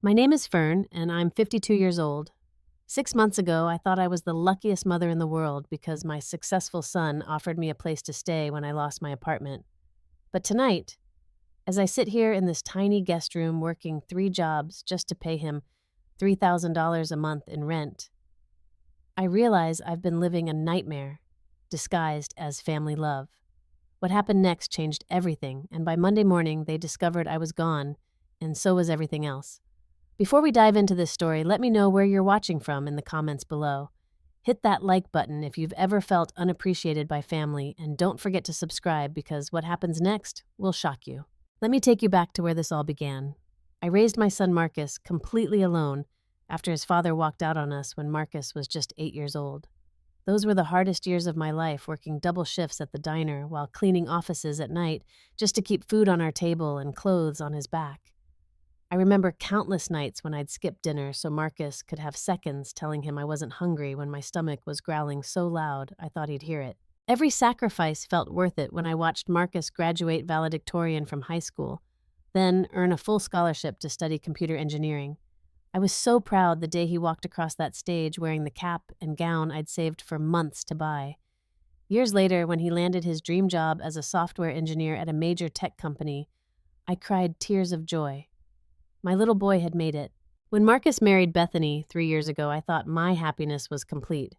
My name is Fern, and I'm 52 years old. 6 months ago, I thought I was the luckiest mother in the world because my successful son offered me a place to stay when I lost my apartment. But tonight, as I sit here in this tiny guest room working 3 jobs just to pay him $3,000 a month in rent, I realize I've been living a nightmare disguised as family love. What happened next changed everything, and by Monday morning, they discovered I was gone, and so was everything else. Before we dive into this story, let me know where you're watching from in the comments below. Hit that like button if you've ever felt unappreciated by family, and don't forget to subscribe because what happens next will shock you. Let me take you back to where this all began. I raised my son Marcus completely alone after his father walked out on us when Marcus was just 8 years old. Those were the hardest years of my life, working double shifts at the diner while cleaning offices at night just to keep food on our table and clothes on his back. I remember countless nights when I'd skip dinner so Marcus could have seconds telling him I wasn't hungry when my stomach was growling so loud I thought he'd hear it. Every sacrifice felt worth it when I watched Marcus graduate valedictorian from high school, then earn a full scholarship to study computer engineering. I was so proud the day he walked across that stage wearing the cap and gown I'd saved for months to buy. Years later, when he landed his dream job as a software engineer at a major tech company, I cried tears of joy. My little boy had made it. When Marcus married Bethany 3 years ago, I thought my happiness was complete.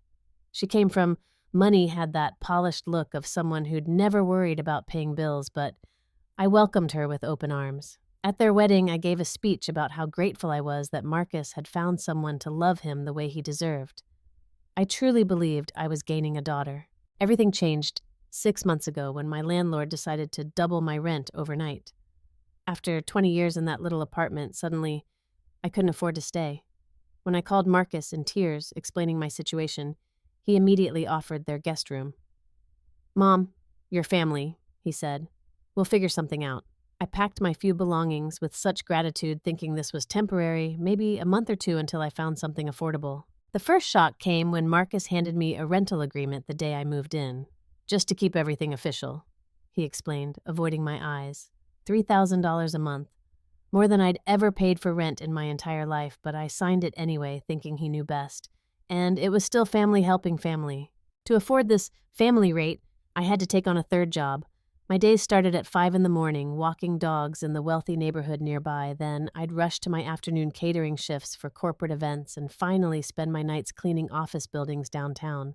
She came from money, had that polished look of someone who'd never worried about paying bills, but I welcomed her with open arms. At their wedding, I gave a speech about how grateful I was that Marcus had found someone to love him the way he deserved. I truly believed I was gaining a daughter. Everything changed 6 months ago when my landlord decided to double my rent overnight. After 20 years in that little apartment, suddenly, I couldn't afford to stay. When I called Marcus in tears, explaining my situation, he immediately offered their guest room. "Mom, your family," he said. "We'll figure something out." I packed my few belongings with such gratitude, thinking this was temporary, maybe a month or two until I found something affordable. The first shock came when Marcus handed me a rental agreement the day I moved in. "Just to keep everything official," he explained, avoiding my eyes. $3,000 a month. More than I'd ever paid for rent in my entire life, but I signed it anyway, thinking he knew best. And it was still family helping family. To afford this family rate, I had to take on a third job. My days started at 5 in the morning, walking dogs in the wealthy neighborhood nearby. Then I'd rush to my afternoon catering shifts for corporate events and finally spend my nights cleaning office buildings downtown.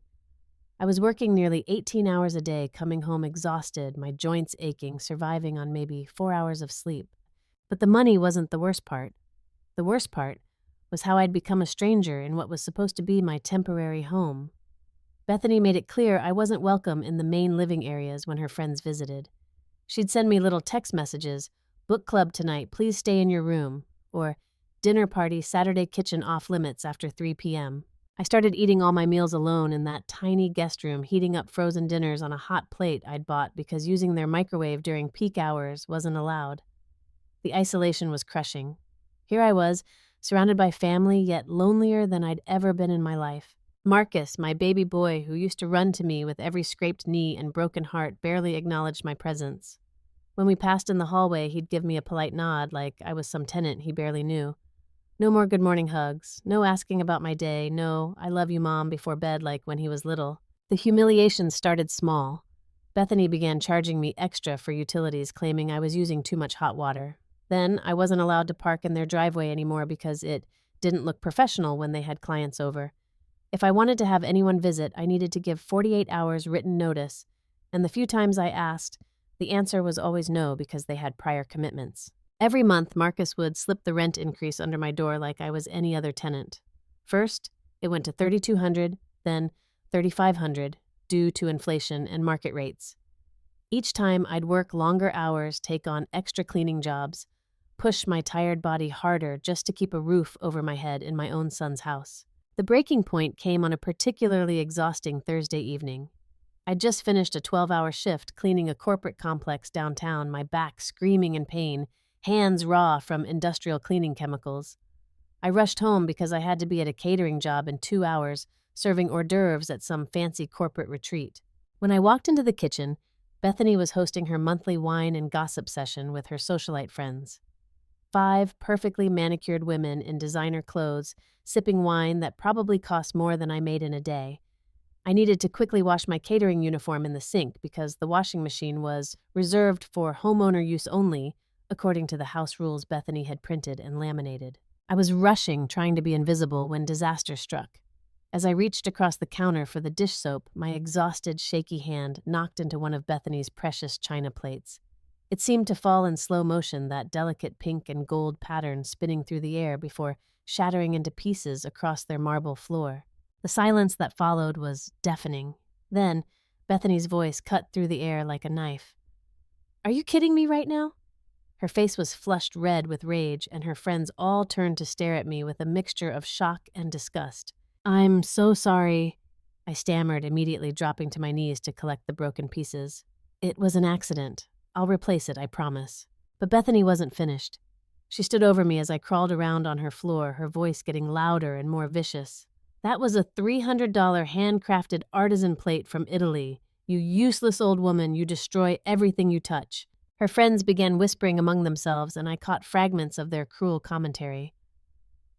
I was working nearly 18 hours a day, coming home exhausted, my joints aching, surviving on maybe 4 hours of sleep. But the money wasn't the worst part. The worst part was how I'd become a stranger in what was supposed to be my temporary home. Bethany made it clear I wasn't welcome in the main living areas when her friends visited. She'd send me little text messages, "Book club tonight, please stay in your room," or "Dinner party, Saturday kitchen off limits after 3 p.m. I started eating all my meals alone in that tiny guest room, heating up frozen dinners on a hot plate I'd bought because using their microwave during peak hours wasn't allowed. The isolation was crushing. Here I was, surrounded by family, yet lonelier than I'd ever been in my life. Marcus, my baby boy who used to run to me with every scraped knee and broken heart, barely acknowledged my presence. When we passed in the hallway, he'd give me a polite nod like I was some tenant he barely knew. No more good morning hugs, no asking about my day, no "I love you, Mom" before bed like when he was little. The humiliation started small. Bethany began charging me extra for utilities, claiming I was using too much hot water. Then I wasn't allowed to park in their driveway anymore because it didn't look professional when they had clients over. If I wanted to have anyone visit, I needed to give 48 hours written notice, and the few times I asked, the answer was always no because they had prior commitments. Every month, Marcus would slip the rent increase under my door like I was any other tenant. First, it went to $3,200, then $3,500, due to inflation and market rates. Each time, I'd work longer hours, take on extra cleaning jobs, push my tired body harder just to keep a roof over my head in my own son's house. The breaking point came on a particularly exhausting Thursday evening. I'd just finished a 12-hour shift cleaning a corporate complex downtown, my back screaming in pain, hands raw from industrial cleaning chemicals. I rushed home because I had to be at a catering job in 2 hours, serving hors d'oeuvres at some fancy corporate retreat. When I walked into the kitchen, Bethany was hosting her monthly wine and gossip session with her socialite friends. 5 perfectly manicured women in designer clothes, sipping wine that probably cost more than I made in a day. I needed to quickly wash my catering uniform in the sink because the washing machine was reserved for homeowner use only, according to the house rules Bethany had printed and laminated. I was rushing, trying to be invisible, when disaster struck. As I reached across the counter for the dish soap, my exhausted, shaky hand knocked into one of Bethany's precious china plates. It seemed to fall in slow motion, that delicate pink and gold pattern spinning through the air before shattering into pieces across their marble floor. The silence that followed was deafening. Then, Bethany's voice cut through the air like a knife. "Are you kidding me right now?" Her face was flushed red with rage, and her friends all turned to stare at me with a mixture of shock and disgust. "I'm so sorry," I stammered, immediately dropping to my knees to collect the broken pieces. "It was an accident. I'll replace it, I promise." But Bethany wasn't finished. She stood over me as I crawled around on her floor, her voice getting louder and more vicious. "That was a $300 handcrafted artisan plate from Italy. You useless old woman, you destroy everything you touch." Her friends began whispering among themselves, and I caught fragments of their cruel commentary.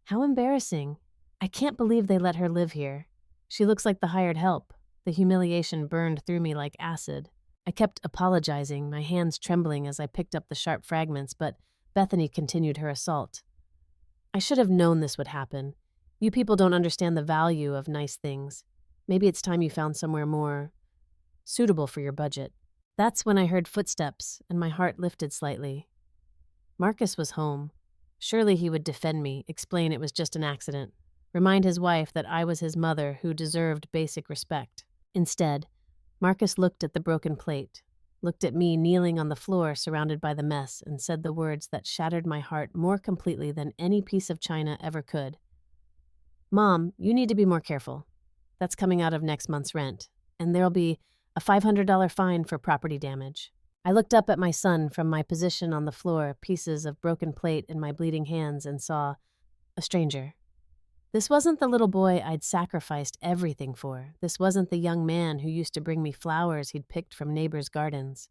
How embarrassing. I can't believe they let her live here. She looks like the hired help. The humiliation burned through me like acid. I kept apologizing, my hands trembling as I picked up the sharp fragments, but Bethany continued her assault. "I should have known this would happen. You people don't understand the value of nice things. Maybe it's time you found somewhere more suitable for your budget." That's when I heard footsteps, and my heart lifted slightly. Marcus was home. Surely he would defend me, explain it was just an accident, remind his wife that I was his mother who deserved basic respect. Instead, Marcus looked at the broken plate, looked at me kneeling on the floor surrounded by the mess, and said the words that shattered my heart more completely than any piece of china ever could. "Mom, you need to be more careful. That's coming out of next month's rent, and there'll be a $500 fine for property damage." I looked up at my son from my position on the floor, pieces of broken plate in my bleeding hands, and saw a stranger. This wasn't the little boy I'd sacrificed everything for. This wasn't the young man who used to bring me flowers he'd picked from neighbors' gardens.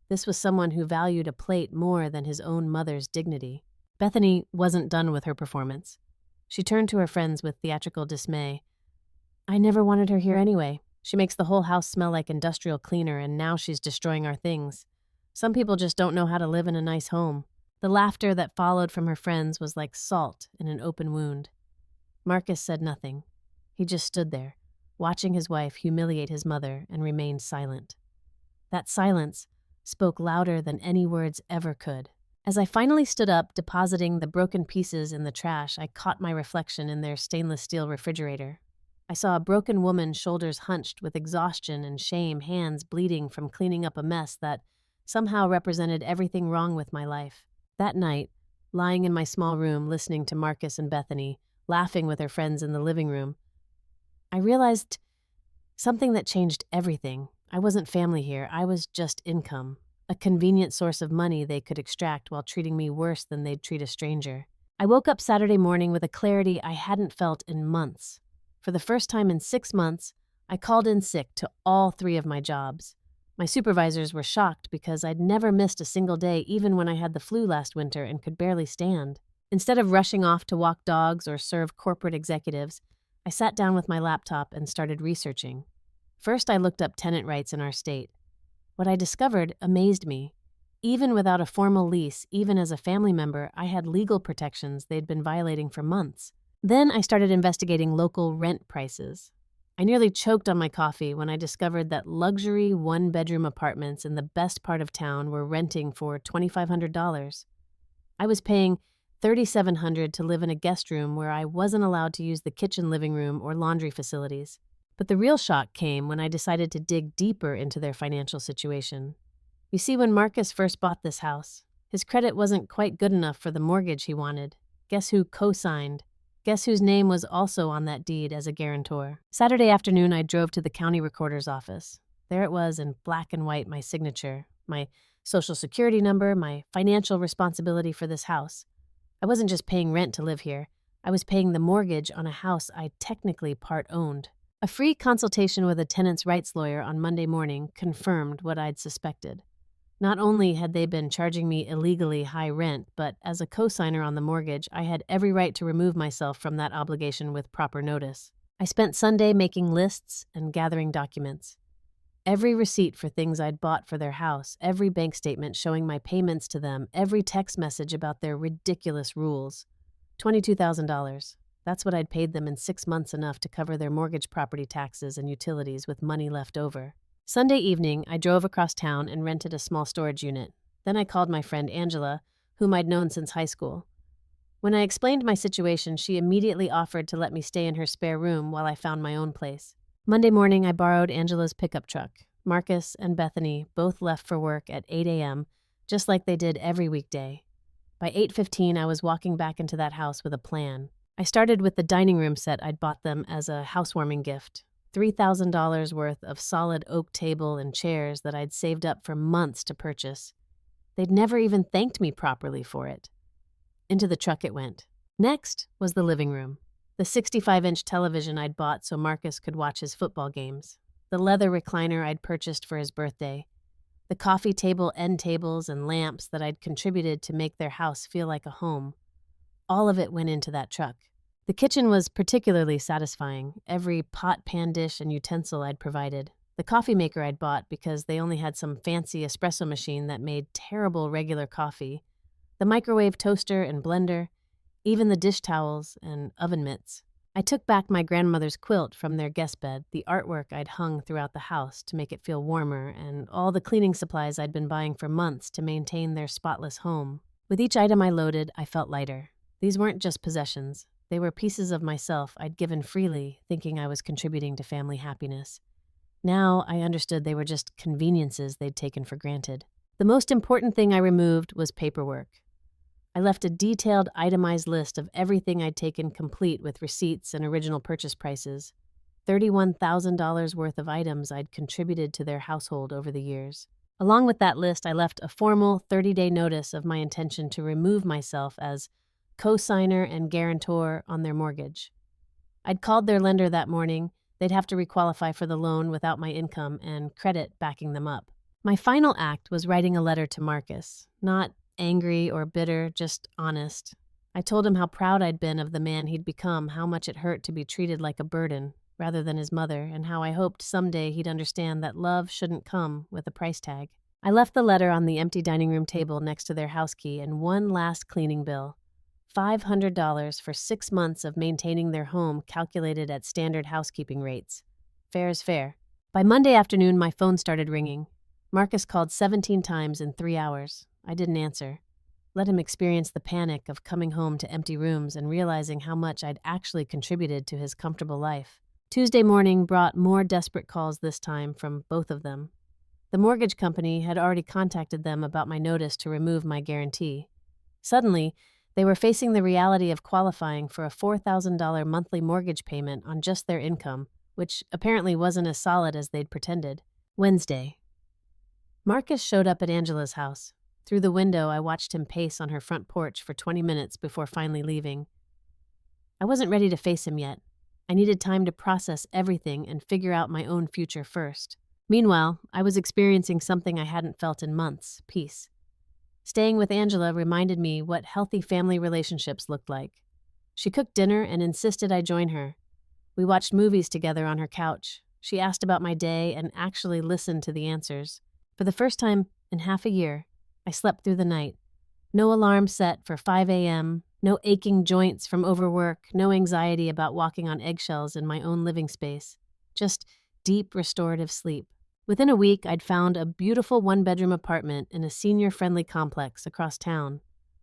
This was someone who valued a plate more than his own mother's dignity. Bethany wasn't done with her performance. She turned to her friends with theatrical dismay. "I never wanted her here anyway. She makes the whole house smell like industrial cleaner, and now she's destroying our things. Some people just don't know how to live in a nice home." The laughter that followed from her friends was like salt in an open wound. Marcus said nothing. He just stood there, watching his wife humiliate his mother, and remained silent. That silence spoke louder than any words ever could. As I finally stood up, depositing the broken pieces in the trash, I caught my reflection in their stainless steel refrigerator. I saw a broken woman, shoulders hunched with exhaustion and shame, hands bleeding from cleaning up a mess that somehow represented everything wrong with my life. That night, lying in my small room listening to Marcus and Bethany, laughing with her friends in the living room, I realized something that changed everything. I wasn't family here. I was just income, a convenient source of money they could extract while treating me worse than they'd treat a stranger. I woke up Saturday morning with a clarity I hadn't felt in months. For the first time in 6 months, I called in sick to all 3 of my jobs. My supervisors were shocked because I'd never missed a single day, even when I had the flu last winter and could barely stand. Instead of rushing off to walk dogs or serve corporate executives, I sat down with my laptop and started researching. First, I looked up tenant rights in our state. What I discovered amazed me. Even without a formal lease, even as a family member, I had legal protections they'd been violating for months. Then I started investigating local rent prices. I nearly choked on my coffee when I discovered that luxury one-bedroom apartments in the best part of town were renting for $2,500. I was paying $3,700 to live in a guest room where I wasn't allowed to use the kitchen, living room, or laundry facilities. But the real shock came when I decided to dig deeper into their financial situation. You see, when Marcus first bought this house, his credit wasn't quite good enough for the mortgage he wanted. Guess who co-signed? Guess whose name was also on that deed as a guarantor? Saturday afternoon, I drove to the county recorder's office. There it was in black and white, my signature, my social security number, my financial responsibility for this house. I wasn't just paying rent to live here. I was paying the mortgage on a house I technically part-owned. A free consultation with a tenants' rights lawyer on Monday morning confirmed what I'd suspected. Not only had they been charging me illegally high rent, but as a co-signer on the mortgage, I had every right to remove myself from that obligation with proper notice. I spent Sunday making lists and gathering documents. Every receipt for things I'd bought for their house, every bank statement showing my payments to them, every text message about their ridiculous rules. $22,000. That's what I'd paid them in 6 months, enough to cover their mortgage, property taxes, and utilities with money left over. Sunday evening, I drove across town and rented a small storage unit. Then I called my friend Angela, whom I'd known since high school. When I explained my situation, she immediately offered to let me stay in her spare room while I found my own place. Monday morning, I borrowed Angela's pickup truck. Marcus and Bethany both left for work at 8 a.m., just like they did every weekday. By 8:15, I was walking back into that house with a plan. I started with the dining room set I'd bought them as a housewarming gift. $3,000 worth of solid oak table and chairs that I'd saved up for months to purchase. They'd never even thanked me properly for it. Into the truck it went. Next was the living room. The 65-inch television I'd bought so Marcus could watch his football games. The leather recliner I'd purchased for his birthday. The coffee table end tables and lamps that I'd contributed to make their house feel like a home. All of it went into that truck. The kitchen was particularly satisfying, every pot, pan, dish, and utensil I'd provided. The coffee maker I'd bought because they only had some fancy espresso machine that made terrible regular coffee. The microwave toaster and blender, even the dish towels and oven mitts. I took back my grandmother's quilt from their guest bed, the artwork I'd hung throughout the house to make it feel warmer, and all the cleaning supplies I'd been buying for months to maintain their spotless home. With each item I loaded, I felt lighter. These weren't just possessions. They were pieces of myself I'd given freely, thinking I was contributing to family happiness. Now I understood they were just conveniences they'd taken for granted. The most important thing I removed was paperwork. I left a detailed, itemized list of everything I'd taken, complete with receipts and original purchase prices. $31,000 worth of items I'd contributed to their household over the years. Along with that list, I left a formal 30-day notice of my intention to remove myself as co-signer and guarantor on their mortgage. I'd called their lender that morning. They'd have to requalify for the loan without my income and credit backing them up. My final act was writing a letter to Marcus, not angry or bitter, just honest. I told him how proud I'd been of the man he'd become, how much it hurt to be treated like a burden rather than his mother, and how I hoped someday he'd understand that love shouldn't come with a price tag. I left the letter on the empty dining room table next to their house key and one last cleaning bill. $500 for 6 months of maintaining their home, calculated at standard housekeeping rates. Fair is fair. By Monday afternoon, my phone started ringing. Marcus called 17 times in 3 hours. I didn't answer. Let him experience the panic of coming home to empty rooms and realizing how much I'd actually contributed to his comfortable life. Tuesday morning brought more desperate calls, this time from both of them. The mortgage company had already contacted them about my notice to remove my guarantee. Suddenly, they were facing the reality of qualifying for a $4,000 monthly mortgage payment on just their income, which apparently wasn't as solid as they'd pretended. Wednesday. Marcus showed up at Angela's house. Through the window, I watched him pace on her front porch for 20 minutes before finally leaving. I wasn't ready to face him yet. I needed time to process everything and figure out my own future first. Meanwhile, I was experiencing something I hadn't felt in months: peace. Staying with Angela reminded me what healthy family relationships looked like. She cooked dinner and insisted I join her. We watched movies together on her couch. She asked about my day and actually listened to the answers. For the first time in half a year, I slept through the night. No alarm set for 5 a.m., no aching joints from overwork, no anxiety about walking on eggshells in my own living space. Just deep, restorative sleep. Within a week, I'd found a beautiful one-bedroom apartment in a senior-friendly complex across town.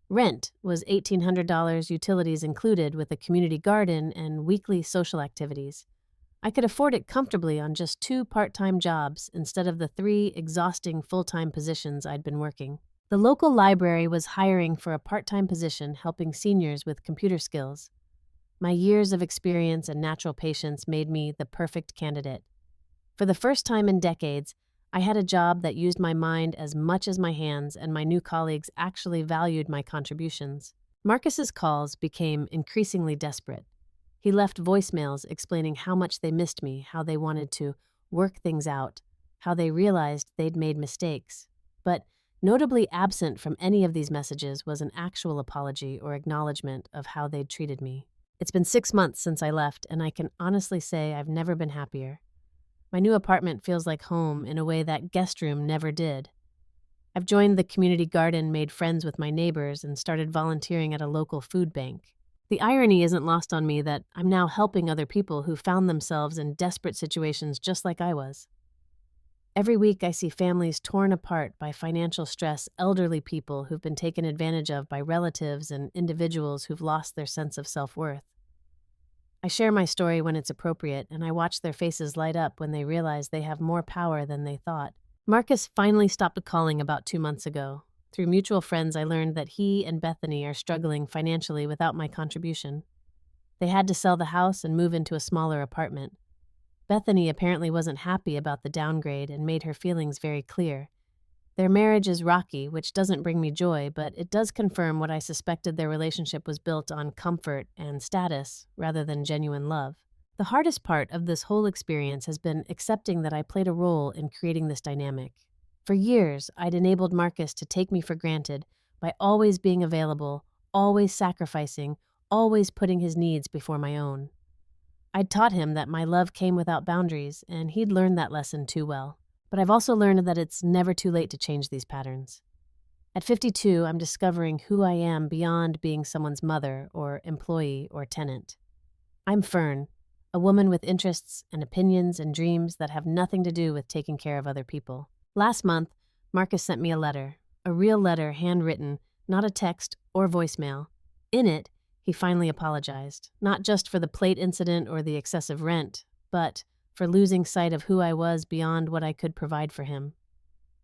Rent was $1,800, utilities included, with a community garden and weekly social activities. I could afford it comfortably on just 2 part-time jobs instead of the 3 exhausting full-time positions I'd been working. The local library was hiring for a part-time position helping seniors with computer skills. My years of experience and natural patience made me the perfect candidate. For the first time in decades, I had a job that used my mind as much as my hands, and my new colleagues actually valued my contributions. Marcus's calls became increasingly desperate. He left voicemails explaining how much they missed me, how they wanted to work things out, how they realized they'd made mistakes. But Notably absent from any of these messages was an actual apology or acknowledgement of how they'd treated me. It's been 6 months since I left, and I can honestly say I've never been happier. My new apartment feels like home in a way that guest room never did. I've joined the community garden, made friends with my neighbors, and started volunteering at a local food bank. The irony isn't lost on me that I'm now helping other people who found themselves in desperate situations just like I was. Every week I see families torn apart by financial stress, elderly people who've been taken advantage of by relatives, and individuals who've lost their sense of self-worth. I share my story when it's appropriate, and I watch their faces light up when they realize they have more power than they thought. Marcus finally stopped calling about 2 months ago. Through mutual friends, I learned that he and Bethany are struggling financially without my contribution. They had to sell the house and move into a smaller apartment. Bethany apparently wasn't happy about the downgrade and made her feelings very clear. Their marriage is rocky, which doesn't bring me joy, but it does confirm what I suspected. Their relationship was built on comfort and status rather than genuine love. The hardest part of this whole experience has been accepting that I played a role in creating this dynamic. For years, I'd enabled Marcus to take me for granted by always being available, always sacrificing, always putting his needs before my own. I'd taught him that my love came without boundaries, and he'd learned that lesson too well. But I've also learned that it's never too late to change these patterns. At 52, I'm discovering who I am beyond being someone's mother or employee or tenant. I'm Fern, a woman with interests and opinions and dreams that have nothing to do with taking care of other people. Last month, Marcus sent me a letter, a real letter, handwritten, not a text or voicemail. In it, he finally apologized, not just for the plate incident or the excessive rent, but for losing sight of who I was beyond what I could provide for him.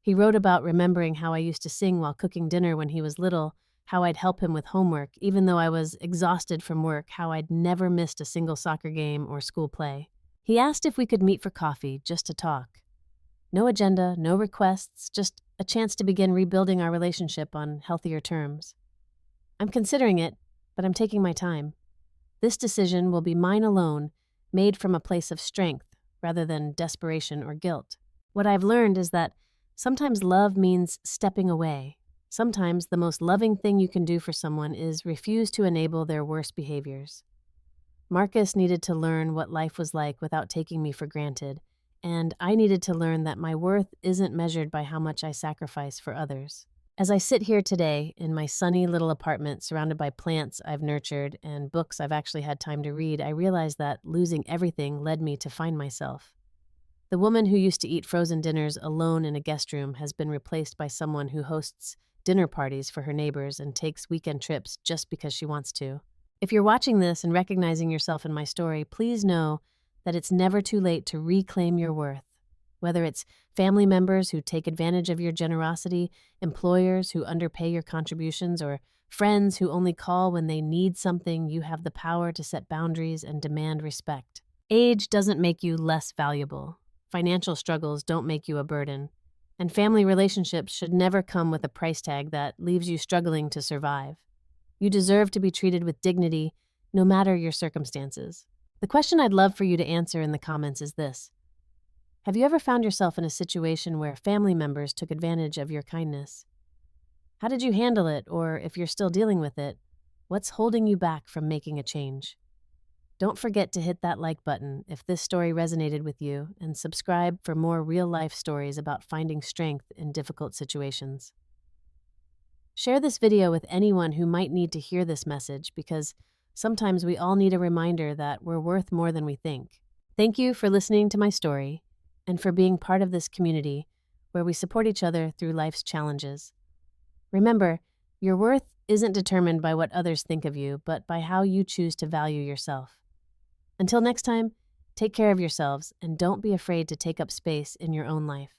He wrote about remembering how I used to sing while cooking dinner when he was little, how I'd help him with homework even though I was exhausted from work, how I'd never missed a single soccer game or school play. He asked if we could meet for coffee, just to talk. No agenda, no requests, just a chance to begin rebuilding our relationship on healthier terms. I'm considering it, but I'm taking my time. This decision will be mine alone, made from a place of strength rather than desperation or guilt. What I've learned is that sometimes love means stepping away. Sometimes the most loving thing you can do for someone is refuse to enable their worst behaviors. Marcus needed to learn what life was like without taking me for granted, and I needed to learn that my worth isn't measured by how much I sacrifice for others. As I sit here today in my sunny little apartment surrounded by plants I've nurtured and books I've actually had time to read, I realize that losing everything led me to find myself. The woman who used to eat frozen dinners alone in a guest room has been replaced by someone who hosts dinner parties for her neighbors and takes weekend trips just because she wants to. If you're watching this and recognizing yourself in my story, please know that it's never too late to reclaim your worth. Whether it's family members who take advantage of your generosity, employers who underpay your contributions, or friends who only call when they need something, you have the power to set boundaries and demand respect. Age doesn't make you less valuable. Financial struggles don't make you a burden. And family relationships should never come with a price tag that leaves you struggling to survive. You deserve to be treated with dignity, no matter your circumstances. The question I'd love for you to answer in the comments is this: have you ever found yourself in a situation where family members took advantage of your kindness? How did you handle it, or if you're still dealing with it, what's holding you back from making a change? Don't forget to hit that like button if this story resonated with you, and subscribe for more real-life stories about finding strength in difficult situations. Share this video with anyone who might need to hear this message, because sometimes we all need a reminder that we're worth more than we think. Thank you for listening to my story, and for being part of this community where we support each other through life's challenges. Remember, your worth isn't determined by what others think of you, but by how you choose to value yourself. Until next time, take care of yourselves and don't be afraid to take up space in your own life.